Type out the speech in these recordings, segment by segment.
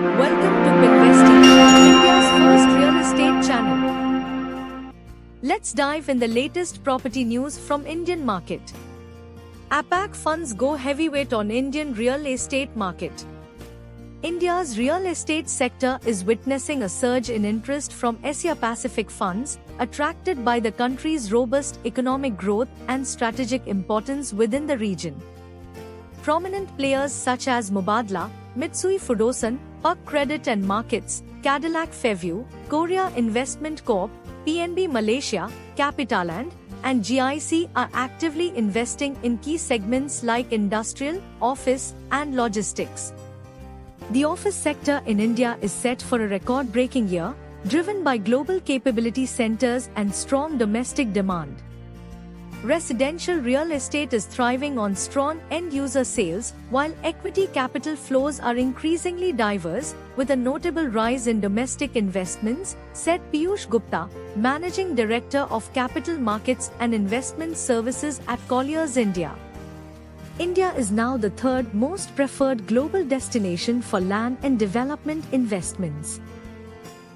Welcome to Pinvesting, India's first real estate channel. Let's dive in the latest property news from Indian market. APAC funds go heavyweight on Indian real estate market. India's real estate sector is witnessing a surge in interest from Asia-Pacific funds, attracted by the country's robust economic growth and strategic importance within the region. Prominent players such as Mubadala, Mitsui Fudosan, Puck Credit and Markets, Cadillac Fairview, Korea Investment Corp, PNB Malaysia, Capitaland, and GIC are actively investing in key segments like industrial, office, and logistics. The office sector in India is set for a record-breaking year, driven by global capability centers and strong domestic demand. Residential real estate is thriving on strong end-user sales, while equity capital flows are increasingly diverse, with a notable rise in domestic investments, said Piyush Gupta, Managing Director of Capital Markets and Investment Services at Colliers India. India is now the third most preferred global destination for land and development investments.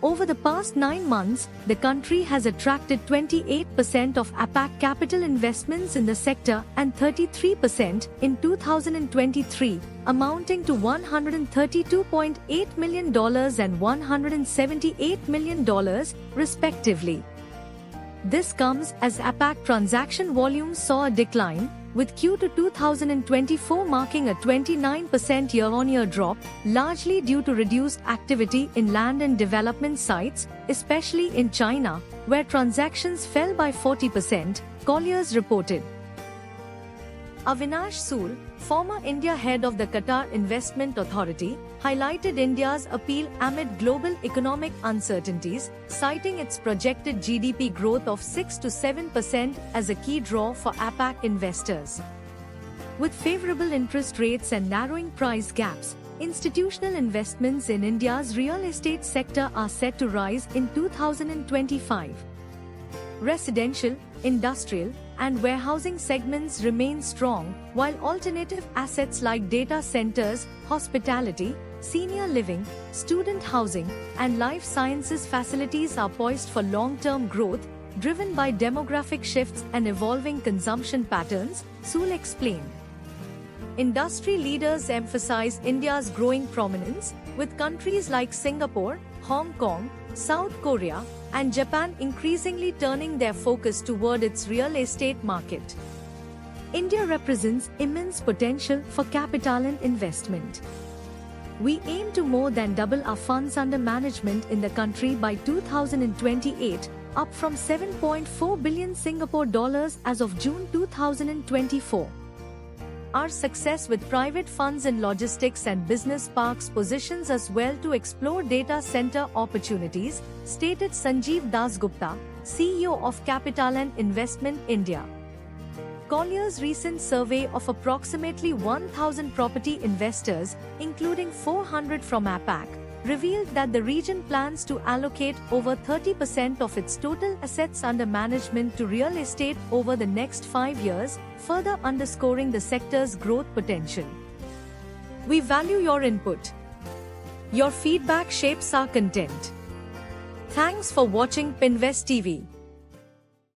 Over the past 9 months, the country has attracted 28% of APAC capital investments in the sector and 33% in 2023, amounting to $132.8 million and $178 million, respectively. This comes as APAC transaction volumes saw a decline, with Q2 2024 marking a 29% year-on-year drop, largely due to reduced activity in land and development sites, especially in China, where transactions fell by 40%, Colliers reported. Avinash Sool, former India head of the Qatar Investment Authority, highlighted India's appeal amid global economic uncertainties, citing its projected GDP growth of 6 to 7% as a key draw for APAC investors. With favorable interest rates and narrowing price gaps, institutional investments in India's real estate sector are set to rise in 2025. Residential, industrial, and warehousing segments remain strong, while alternative assets like data centers, hospitality, senior living, student housing, and life sciences facilities are poised for long-term growth, driven by demographic shifts and evolving consumption patterns, Sool explained. Industry leaders emphasize India's growing prominence, with countries like Singapore, Hong Kong, South Korea, and Japan increasingly turning their focus toward its real estate market. India represents immense potential for capital and investment. We aim to more than double our funds under management in the country by 2028, up from 7.4 billion Singapore dollars as of June 2024. Our success with private funds in logistics and business parks positions us well to explore data center opportunities, stated Sanjeev Dasgupta, CEO of Capitaland Investment India. Colliers' recent survey of approximately 1,000 property investors, including 400 from APAC, revealed that the region plans to allocate over 30% of its total assets under management to real estate over the next 5 years, further underscoring the sector's growth potential. We value your input. Your feedback shapes our content. Thanks for watching Pinvest TV.